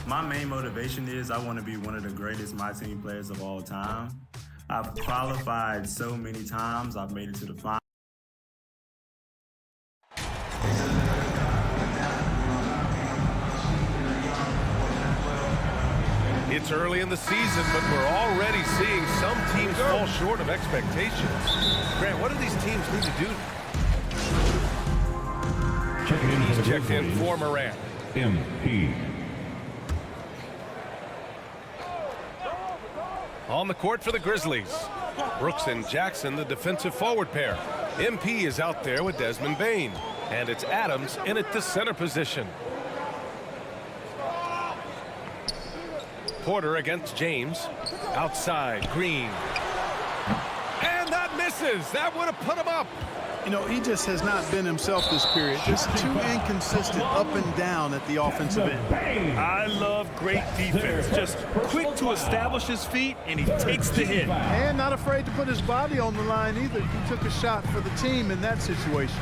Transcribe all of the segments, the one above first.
My main motivation is I want to be one of the greatest my team players of all time. I've qualified so many times. I've made it to the final. It's early in the season, but we're already seeing some teams fall short of expectations. Grant, what do these teams need to do? He's checked in for Morant. MP. On the court for the Grizzlies. Brooks and Jackson, the defensive forward pair. MP is out there with Desmond Bane. And it's Adams in at the center position. Porter against James. Outside, Green. And that misses. That would have put him up. You know, he just has not been himself this period. Just too inconsistent up and down at the offensive end. I love great defense. Just quick to establish his feet, and he takes the hit. And not afraid to put his body on the line either. He took a shot for the team in that situation.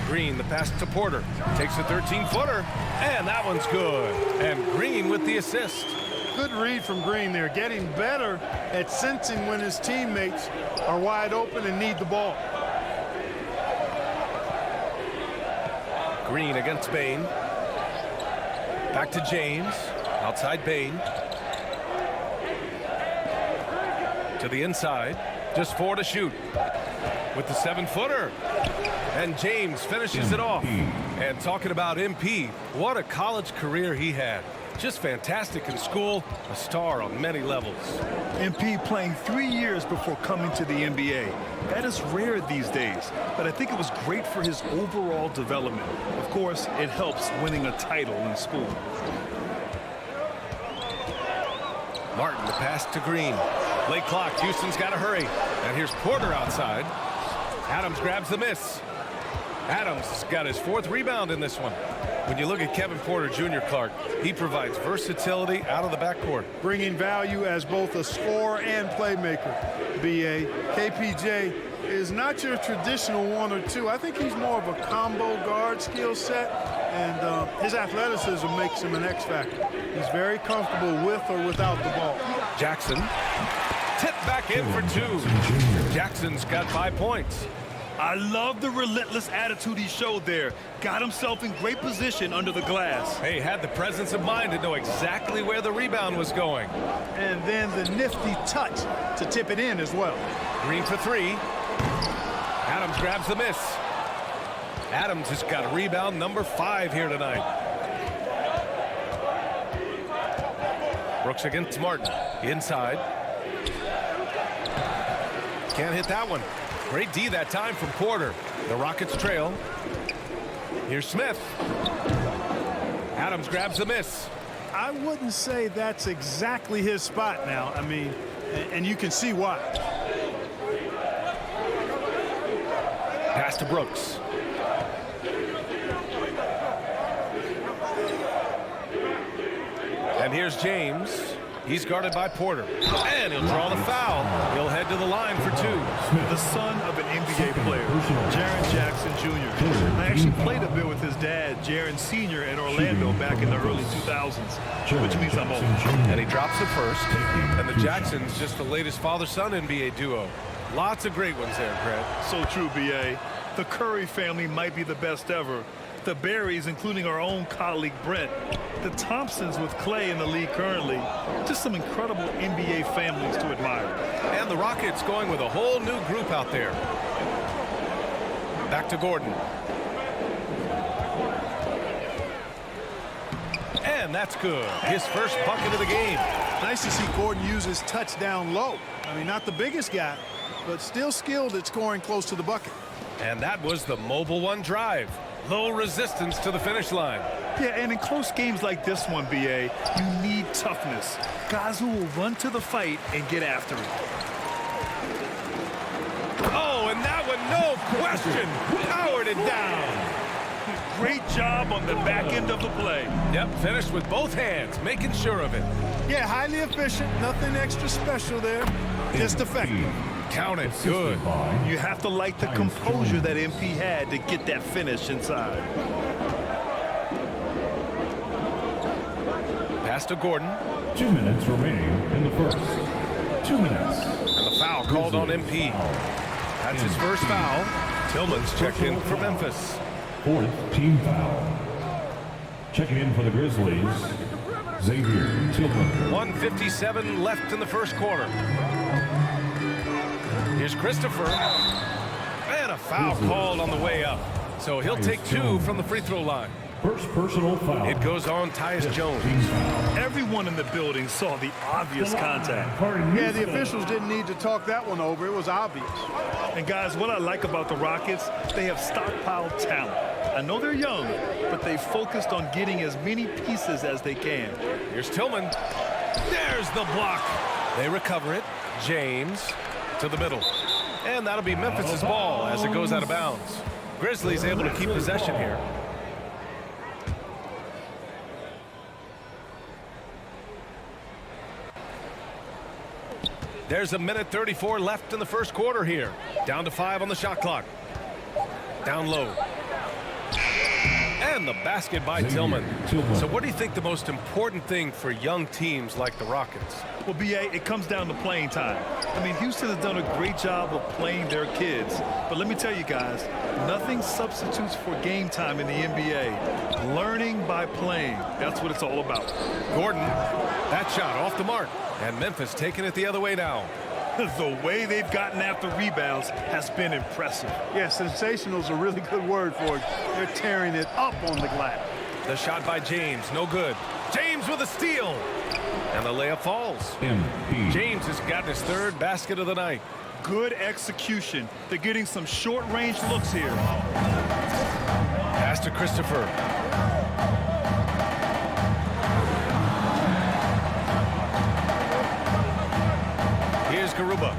Green, the pass to Porter. Takes a 13-footer, and that one's good. And Green with the assist. Good read from Green there, getting better at sensing when his teammates are wide open and need the ball. Green against Bane. Back to James. Outside Bane. To the inside. Just 4 to shoot. With the 7-footer. And James finishes it off. And talking about MP, what a college career he had. Just fantastic in school, a star on many levels. MP playing 3 years before coming to the NBA. That is rare these days, but I think it was great for his overall development. Of course, it helps winning a title in school. Martin, the pass to Green. Late clock, Houston's got to hurry. And here's Porter outside. Adams grabs the miss. Adams got his 4th rebound in this one. When you look at Kevin Porter Jr., Clark, he provides versatility out of the backcourt. Bringing value as both a scorer and playmaker. B.A. KPJ is not your traditional 1 or 2. I think he's more of a combo guard skill set, and his athleticism makes him an X factor. He's very comfortable with or without the ball. Jackson, tipped back in for 2. Jackson's got 5 points. I love the relentless attitude he showed there. Got himself in great position under the glass. Hey, had the presence of mind to know exactly where the rebound was going. And then the nifty touch to tip it in as well. Green for 3. Adams grabs the miss. Adams has got a rebound number 5 here tonight. Brooks against Martin. Inside. Can't hit that one. Great D that time from Porter. The Rockets trail. Here's Smith. Adams grabs the miss. I wouldn't say that's exactly his spot now. I mean, and you can see why. Pass to Brooks. And here's James. He's guarded by Porter. And he'll draw the foul. He'll head to the line for 2. The son of an NBA player, Jaren Jackson Jr. I actually played a bit with his dad, Jaren Sr. in Orlando back in the early 2000s, which means I'm old. And he drops the first. And the Jacksons, just the latest father-son NBA duo. Lots of great ones there, Grant. So true, B.A. The Curry family might be the best ever. The Berries, including our own colleague Brent. The Thompsons with Clay in the league currently. Just some incredible NBA families to admire. And the Rockets going with a whole new group out there. Back to Gordon. And that's good. His first bucket of the game. Nice to see Gordon use his touchdown low. I mean, not the biggest guy, but still skilled at scoring close to the bucket. And that was the Mobile One drive. Low resistance to the finish line. Yeah, and in close games like this one, B.A., you need toughness. Guys who will run to the fight and get after it. Oh, and that one, no question, powered it down. Great job on the back end of the play. Yep, finished with both hands, making sure of it. Yeah, highly efficient, nothing extra special there, just effective. Count it, good. You have to like the composure that MP had to get that finish inside. Pass to Gordon. 2 minutes remaining in the first. 2 minutes. And the foul called on MP. That's his first foul. Tillman's checked in for Memphis. 4th team foul. Checking in for the Grizzlies, Xavier Tillman. 1:57 left in the first quarter. Here's Christopher. And a foul called on the way up. So he'll take 2 from the free throw line. First personal foul. It goes on Tyus Jones. Everyone in the building saw the obvious contact. Yeah, the officials didn't need to talk that one over. It was obvious. And guys, what I like about the Rockets, they have stockpiled talent. I know they're young, but they focused on getting as many pieces as they can. Here's Tillman. There's the block. They recover it. James to the middle. And that'll be Memphis's ball as it goes out of bounds. Grizzlies able to keep possession here. There's a minute 34 left in the first quarter here. Down to 5 on the shot clock. Down low. And the basket by Tillman. So what do you think the most important thing for young teams like the Rockets? Well, B.A., it comes down to playing time. I mean, Houston has done a great job of playing their kids. But let me tell you guys, nothing substitutes for game time in the NBA. Learning by playing. That's what it's all about. Gordon, that shot off the mark. And Memphis taking it the other way now. The way they've gotten after rebounds has been impressive. Yeah, sensational is a really good word for it. They're tearing it up on the glass. The shot by James, no good. James with a steal. And the layup falls. MP. James has gotten his 3rd basket of the night. Good execution. They're getting some short-range looks here. Pass to Christopher. Here's Garuba.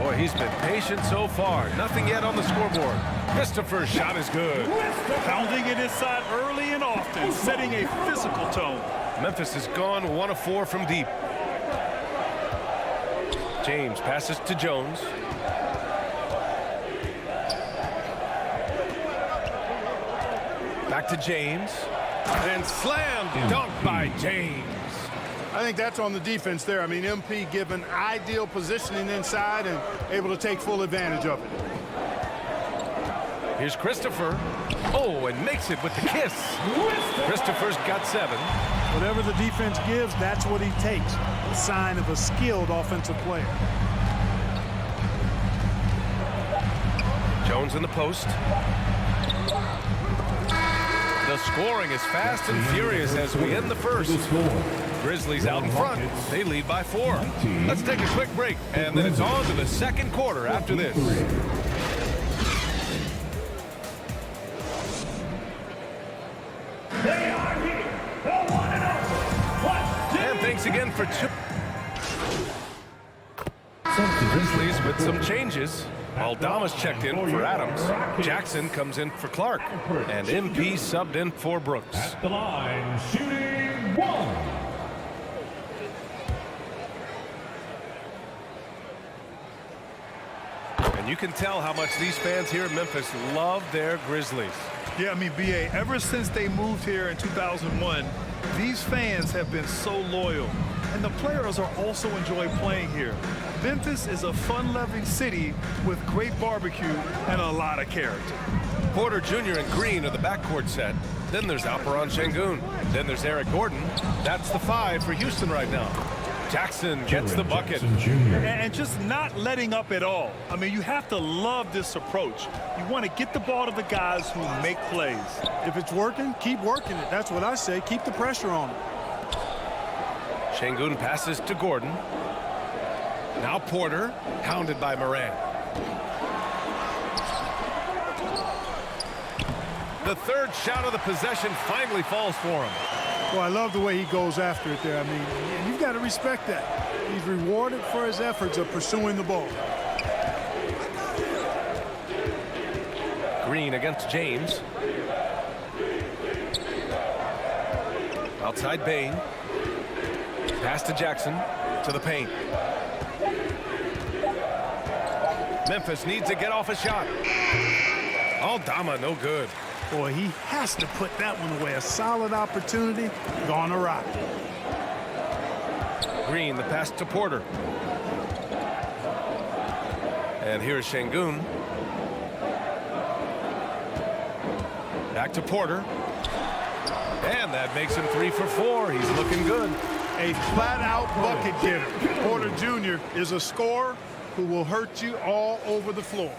Boy, he's been patient so far. Nothing yet on the scoreboard. Christopher's shot is good. Pounding it inside early and often, setting a physical tone. Memphis has gone 1 of 4 from deep. James passes to Jones. Back to James. And slam dunk by James. I think that's on the defense there. I mean, MP given ideal positioning inside and able to take full advantage of it. Here's Christopher. Oh, and makes it with the kiss. Christopher's got 7. Whatever the defense gives, that's what he takes. A sign of a skilled offensive player. Jones in the post. The scoring is fast and furious as we end the first. Grizzlies out in front. They lead by 4. Let's take a quick break, and then it's on to the second quarter after this. And thanks again for Grizzlies with some changes. Aldama's checked in for Adams. Jackson comes in for Clark. And MP subbed in for Brooks. At the line, shooting 1. And you can tell how much these fans here in Memphis love their Grizzlies. Yeah, I mean, B.A., ever since they moved here in 2001, these fans have been so loyal. And the players are also enjoying playing here. Memphis is a fun-loving city with great barbecue and a lot of character. Porter Jr. and Green are the backcourt set. Then there's Alperon Şengün. Then there's Eric Gordon. That's the 5 for Houston right now. Jackson gets the bucket. And just not letting up at all. I mean, you have to love this approach. You want to get the ball to the guys who make plays. If it's working, keep working it. That's what I say. Keep the pressure on it. Şengün passes to Gordon. Now Porter, hounded by Moran. The 3rd shot of the possession finally falls for him. Well, I love the way he goes after it there. I mean, you've got to respect that. He's rewarded for his efforts of pursuing the ball. Green against James. Outside Bain. Pass to Jackson, to the paint. Memphis needs to get off a shot. Aldama, no good. Boy, he has to put that one away. A solid opportunity, gone awry. Green, the pass to Porter. And here's Şengün. Back to Porter. And that makes him 3 for 4. He's looking good. A flat-out bucket getter. Porter Jr. is a scorer who will hurt you all over the floor.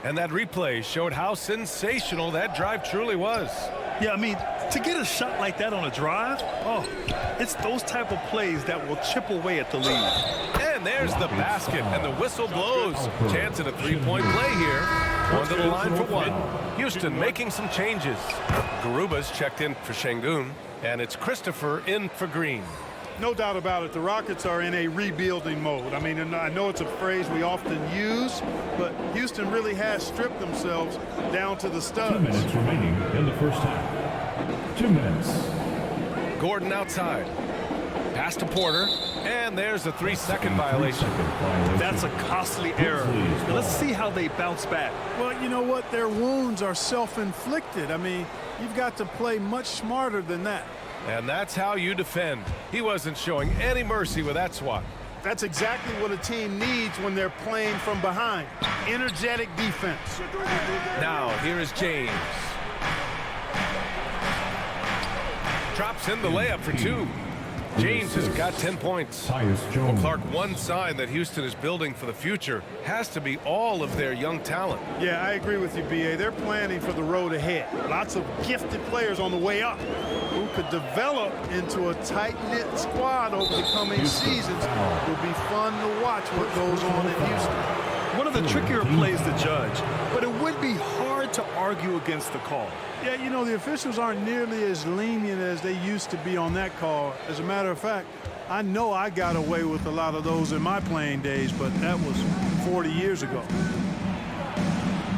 And that replay showed how sensational that drive truly was. Yeah, I mean, to get a shot like that on a drive, oh, it's those type of plays that will chip away at the lead. And there's the basket, and the whistle blows. Chance at a three-point play here. Going to the line for one. Houston making some changes. Garuba's checked in for Şengün, and it's Christopher in for Green. No doubt about it, the Rockets are in a rebuilding mode. I mean, and I know it's a phrase we often use, but Houston really has stripped themselves down to the studs. 2 minutes remaining in the first half. 2 minutes. Gordon outside. Pass to Porter, and there's a 3-second violation. That's a costly error. Let's see how they bounce back. Well, you know what? Their wounds are self-inflicted. I mean, you've got to play much smarter than that. And that's how you defend. He wasn't showing any mercy with that swat. That's exactly what a team needs when they're playing from behind. Energetic defense. Now, here is James. Drops in the layup for 2. James has got 10 points. Well, Clark, one sign that Houston is building for the future has to be all of their young talent. Yeah, I agree with you, B.A. They're planning for the road ahead. Lots of gifted players on the way up who could develop into a tight-knit squad over the coming seasons. It will be fun to watch what goes on in Houston. One of the trickier plays to judge, but it would be hard to argue against the call. Yeah, you know, the officials aren't nearly as lenient as they used to be on that call. As a matter of fact, I know I got away with a lot of those in my playing days, but that was 40 years ago.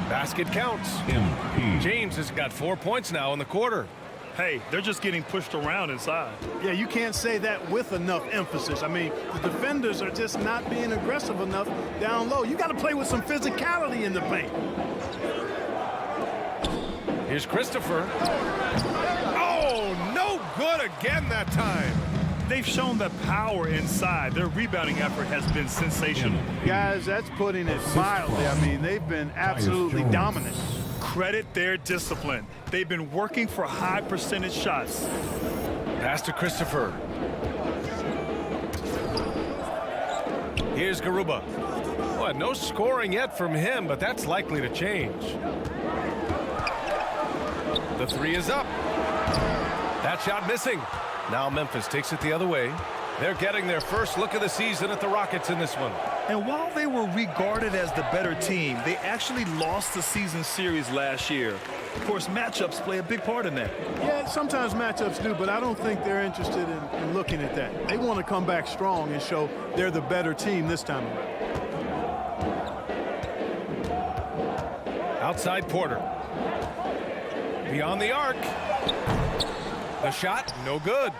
Basket counts. James has got 4 points now in the quarter. Hey, they're just getting pushed around inside. Yeah, you can't say that with enough emphasis. I mean, the defenders are just not being aggressive enough down low. You got to play with some physicality in the paint. Here's Christopher. Oh, no good again that time. They've shown the power inside. Their rebounding effort has been sensational. Guys, that's putting it mildly. I mean, they've been absolutely dominant. Credit their discipline. They've been working for high percentage shots. Pass to Christopher. Here's Garuba. Well, no scoring yet from him, but that's likely to change. The 3 is up. That shot missing. Now Memphis takes it the other way. They're getting their first look of the season at the Rockets in this one. And while they were regarded as the better team, they actually lost the season series last year. Of course, matchups play a big part in that. Yeah, sometimes matchups do, but I don't think they're interested in looking at that. They want to come back strong and show they're the better team this time around. Outside Porter. Beyond the arc. The shot, no good.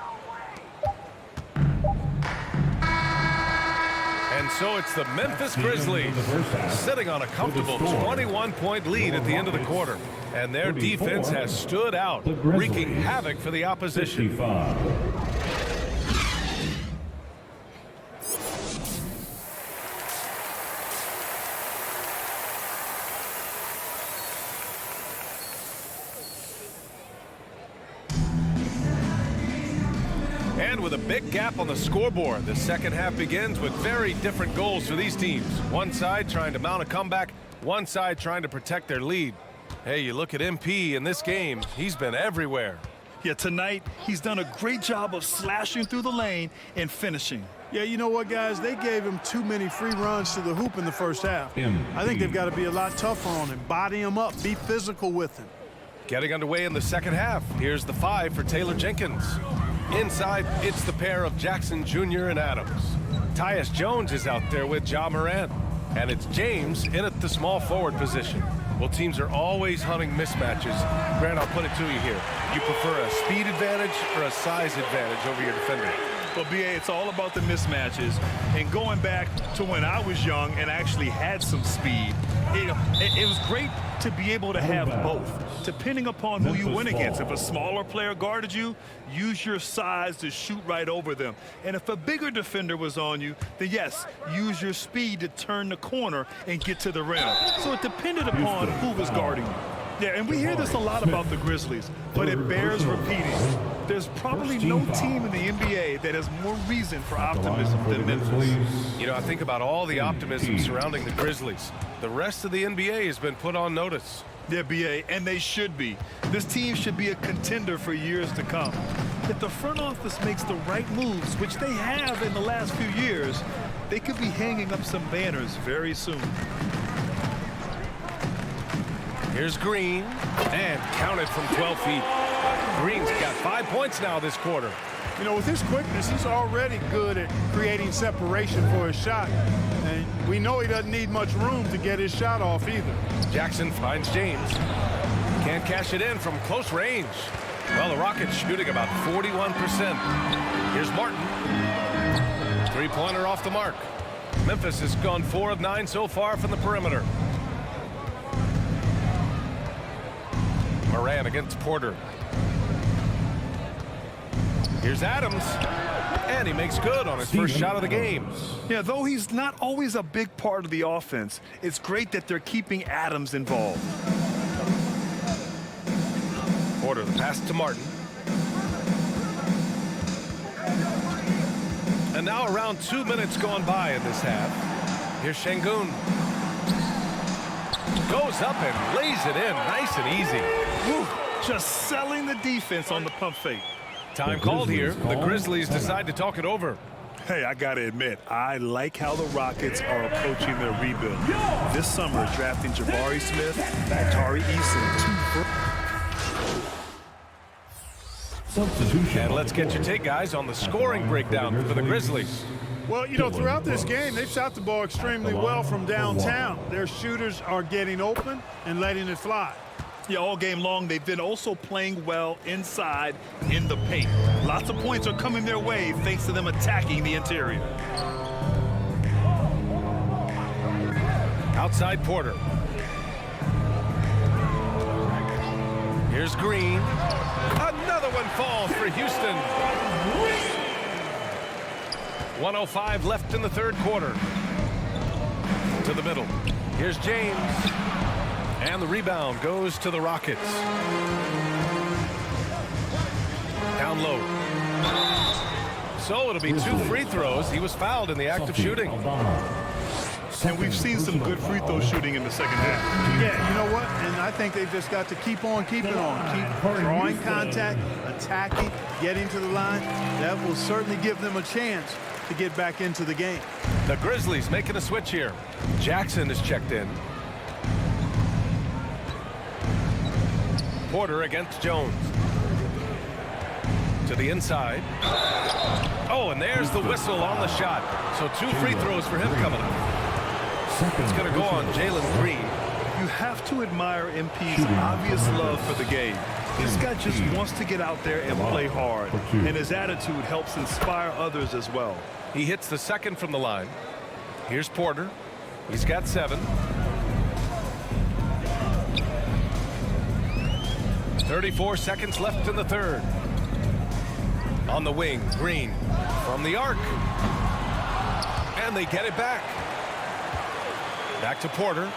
And so it's the Memphis Grizzlies sitting on a comfortable 21-point lead at the end of the quarter. And their defense has stood out, wreaking havoc for the opposition. 55. And with a big gap on the scoreboard, the second half begins with very different goals for these teams. One side trying to mount a comeback, one side trying to protect their lead. Hey, you look at MP in this game, he's been everywhere. Yeah, tonight, he's done a great job of slashing through the lane and finishing. Yeah, you know what, guys? They gave him too many free runs to the hoop in the first half. I think they've got to be a lot tougher on him, body him up, be physical with him. Getting underway in the second half. Here's the 5 for Taylor Jenkins. Inside, it's the pair of Jackson Jr. and Adams. Tyus Jones is out there with Ja Morant. And it's James in at the small forward position. Well, teams are always hunting mismatches. Grant, I'll put it to you here. You prefer a speed advantage or a size advantage over your defender? Well, B.A., it's all about the mismatches. And going back to when I was young and actually had some speed, it was great to be able to have both, depending upon who you win against. If a smaller player guarded you, use your size to shoot right over them. And if a bigger defender was on you, then yes, use your speed to turn the corner and get to the rim. So it depended upon who was guarding you. Yeah, and we hear this a lot about the Grizzlies, but it bears repeating. There's probably no team in the NBA that has more reason for optimism than Memphis. You know, I think about all the optimism surrounding the Grizzlies. The rest of the NBA has been put on notice. Yeah, BA, and they should be. This team should be a contender for years to come. If the front office makes the right moves, which they have in the last few years, they could be hanging up some banners very soon. Here's Green, and counted from 12 feet. Green's got 5 points now this quarter. You know, with his quickness, he's already good at creating separation for his shot. And we know he doesn't need much room to get his shot off either. Jackson finds James. Can't cash it in from close range. Well, the Rockets shooting about 41%. Here's Martin. Three-pointer off the mark. Memphis has gone 4 of 9 so far from the perimeter. Moran against Porter. Here's Adams, and he makes good on his first shot of the game. Yeah, though he's not always a big part of the offense, it's great that they're keeping Adams involved. Porter, the pass to Martin. And now around 2 minutes gone by in this half. Here's Şengün. Goes up and lays it in nice and easy. Whew, just selling the defense on the pump fake. Time called here. The Grizzlies decide to talk it over. Hey, I got to admit, I like how the Rockets are approaching their rebuild. This summer, drafting Jabari Smith and Tari Eason. Substitution. And let's get your take, guys, on the scoring breakdown for the Grizzlies. Well, you know, throughout this game, they've shot the ball extremely well from downtown. Their shooters are getting open and letting it fly. Yeah, all game long, they've been also playing well inside in the paint. Lots of points are coming their way thanks to them attacking the interior. Outside Porter. Here's Green. Another one falls for Houston. 1:05 left in the third quarter. To the middle. Here's James. And the rebound goes to the Rockets. Down low. So it'll be 2 free throws. He was fouled in the act of shooting. And we've seen some good free throw shooting in the second half. Yeah, you know what? And I think they've just got to keep on keeping on. Keep drawing contact, attacking, getting to the line. That will certainly give them a chance to get back into the game. The Grizzlies making a switch here. Jackson is checked in. Porter against Jones. To the inside. Oh, and there's the whistle on the shot. So 2 free throws for him coming up. It's going to go on Jalen Green. You have to admire MP's obvious love for the game. This guy just wants to get out there and play hard, and his attitude helps inspire others as well. He hits the second from the line. Here's Porter. He's got 7. 34 seconds left in the third. On the wing, Green from the arc. And they get it back. Back to Porter.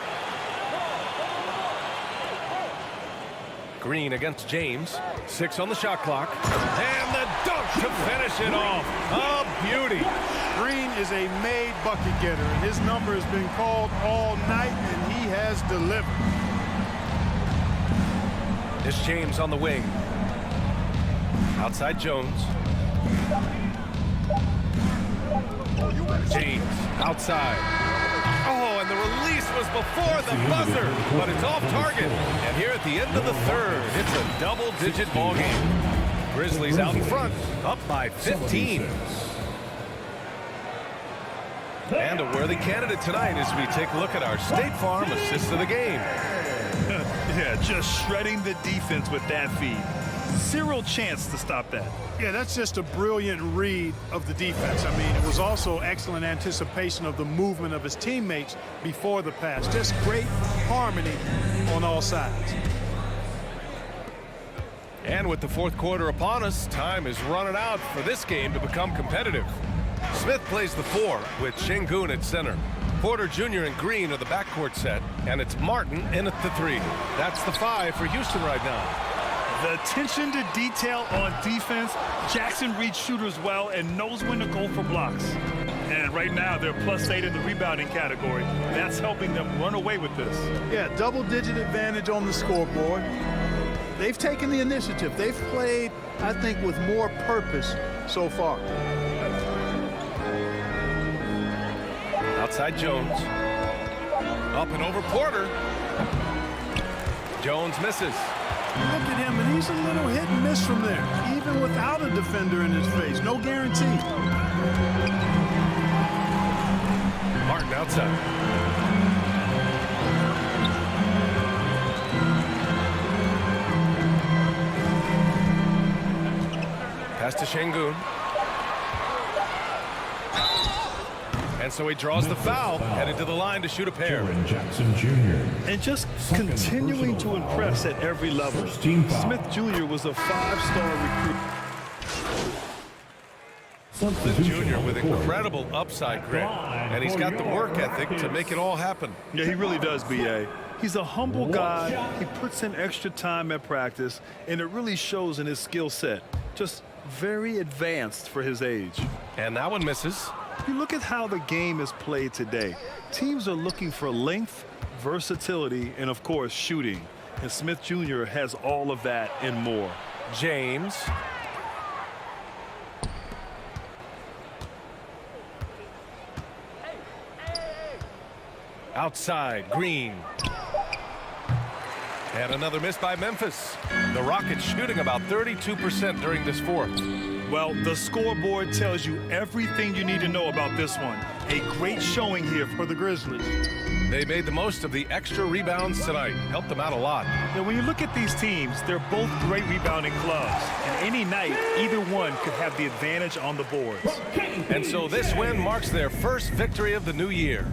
Green against James. 6 on the shot clock. And the dunk to finish it off. A beauty. Green is a made bucket getter, and his number has been called all night, and he has delivered. It's James on the wing. Outside Jones. James outside. Oh, and the release was before the buzzer, but it's off target. And here at the end of the third, it's a double-digit ball game. Grizzlies out in front, up by 15. And a worthy candidate tonight as we take a look at our State Farm assist of the game. Yeah, just shredding the defense with that feed. Zero chance to stop that. Yeah, that's just a brilliant read of the defense. I mean, it was also excellent anticipation of the movement of his teammates before the pass. Just great harmony on all sides. And with the fourth quarter upon us, time is running out for this game to become competitive. Smith plays the 4 with Şengün at center. Porter Jr. and Green are the backcourt set, and it's Martin in at the 3. That's the 5 for Houston right now. The attention to detail on defense. Jackson reads shooters well and knows when to go for blocks. And right now, they're +8 in the rebounding category. That's helping them run away with this. Yeah, double-digit advantage on the scoreboard. They've taken the initiative. They've played, I think, with more purpose so far. Outside Jones. Up and over Porter. Jones misses. Look at him, and he's a little hit and miss from there, even without a defender in his face. No guarantee. Martin outside. Pass to Şengün. And so he draws the foul, headed to the line to shoot a pair. Jalen Jackson Jr. And just continuing to impress at every level. Smith Jr. was a 5-star recruit. Smith Jr. with incredible upside, Grant, and he's got the work ethic to make it all happen. Yeah, he really does, B.A. He's a humble guy. He puts in extra time at practice, and it really shows in his skill set. Just very advanced for his age. And that one misses. You look at how the game is played today. Teams are looking for length, versatility, and, of course, shooting. And Smith Jr. has all of that and more. James. Outside, Green. And another miss by Memphis. The Rockets shooting about 32% during this fourth. Well, the scoreboard tells you everything you need to know about this one. A great showing here for the Grizzlies. They made the most of the extra rebounds tonight. Helped them out a lot. Now, when you look at these teams, they're both great rebounding clubs. And any night, either one could have the advantage on the boards. And so this win marks their first victory of the new year.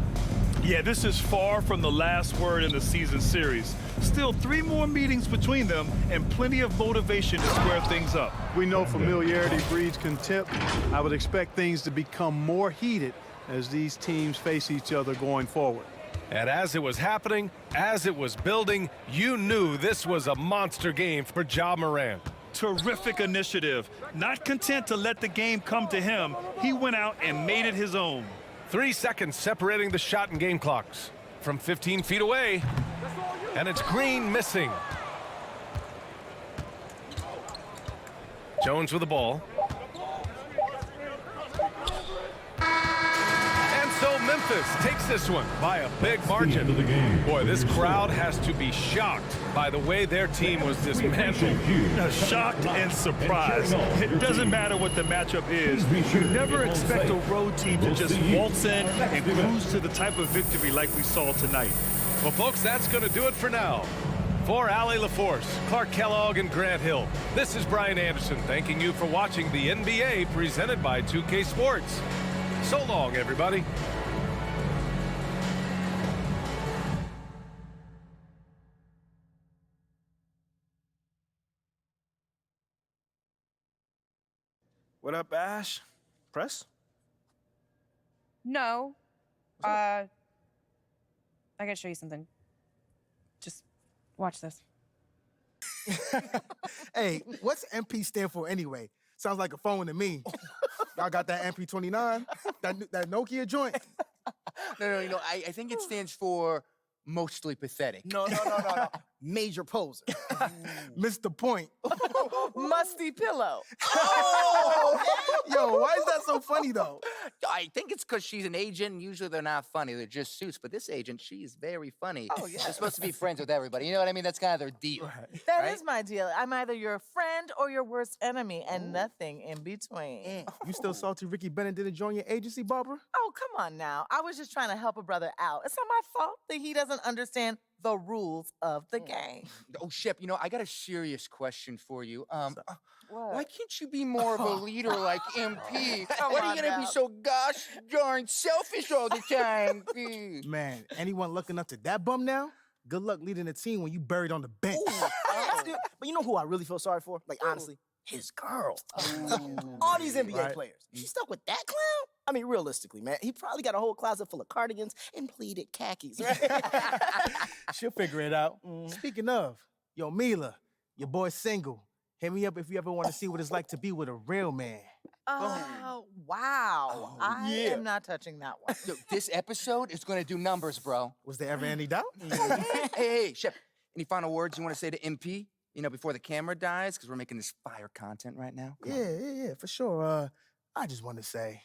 Yeah, this is far from the last word in the season series. Still 3 more meetings between them and plenty of motivation to square things up. We know familiarity breeds contempt. I would expect things to become more heated as these teams face each other going forward. And as it was happening, as it was building, you knew this was a monster game for Ja Morant. Terrific initiative. Not content to let the game come to him, he went out and made it his own. 3 seconds separating the shot and game clocks. From 15 feet away, and it's Green missing. Jones with the ball. And so Memphis takes this one by a big margin. Boy, this crowd has to be shocked by the way their team was dismantled. Shocked and surprised. It doesn't matter what the matchup is. You never expect a road team to just waltz in and cruise to the type of victory like we saw tonight. Well, folks, that's going to do it for now. For Allie LaForce, Clark Kellogg, and Grant Hill, this is Brian Anderson thanking you for watching the NBA presented by 2K Sports. So long, everybody. What up, Ash? Press? No. I gotta show you something. Just watch this. Hey, what's MP stand for anyway? Sounds like a phone to me. Y'all got that MP29? That Nokia joint? No. I think it stands for mostly pathetic. No. Major poser. Missed the point. Musty pillow. Oh! Yo, why is that so funny, though? I think it's because she's an agent. Usually they're not funny. They're just suits. But this agent, she's very funny. Oh, yeah. They're supposed to be friends with everybody. You know what I mean? That's kind of their deal. That is my deal. I'm either your friend or your worst enemy and nothing in between. You still salty Ricky Bennett didn't join your agency, Barbara? Oh, come on now. I was just trying to help a brother out. It's not my fault that he doesn't understand the rules of the game. Oh, Shep, you know, I got a serious question for you. What? Why can't you be more of a leader like MP? Come Why are on you gonna now. be so gosh darn selfish all the time? Man, anyone looking up to that bum now? Good luck leading the team when you buried on the bench. But you know who I really feel sorry for? Like, honestly, his girl. All these NBA Right. players. She stuck with that clown? I mean, realistically, man, he probably got a whole closet full of cardigans and pleated khakis, right? She'll figure it out. Speaking of, yo, Mila, your boy's single. Hit me up if you ever want to see what it's like to be with a real man. Oh, wow. I am not touching that one. Yo, this episode is gonna do numbers, bro. Was there ever any doubt? Hey, Shep, any final words you want to say to MP? You know, before the camera dies, because we're making this fire content right now. Come on. Yeah, for sure. I just want to say,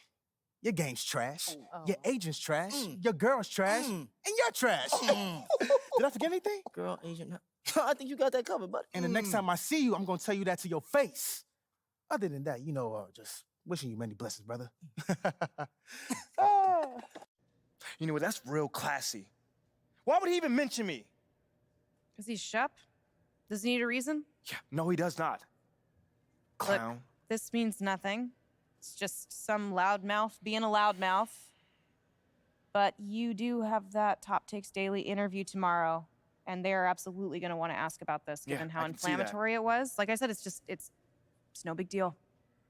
your game's trash. Your agent's trash. Your girl's trash. And you're trash. Did I forget anything? Girl, agent. I think you got that covered, buddy. And the next time I see you, I'm going to tell you that to your face. Other than that, you know, just wishing you many blessings, brother. You know what? That's real classy. Why would he even mention me? Because he's Shep? Does he need a reason? Yeah, no, he does not. Clown. Look, this means nothing. It's just some loudmouth being a loudmouth. But you do have that Top Takes Daily interview tomorrow, and they're absolutely going to want to ask about this, Yeah, given how I can see that. inflammatory it was. Like I said, it's no big deal.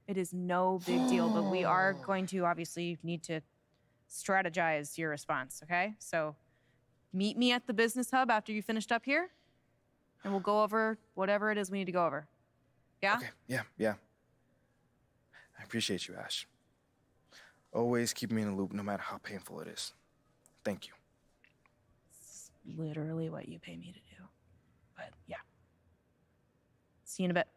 It is no big deal, but we are going to obviously need to strategize your response, okay? So meet me at the business hub after you finished up here, and we'll go over whatever it is we need to go over. Yeah? Okay, yeah. I appreciate you, Ash. Always keep me in the loop, no matter how painful it is. Thank you. It's literally what you pay me to do. But yeah. See you in a bit.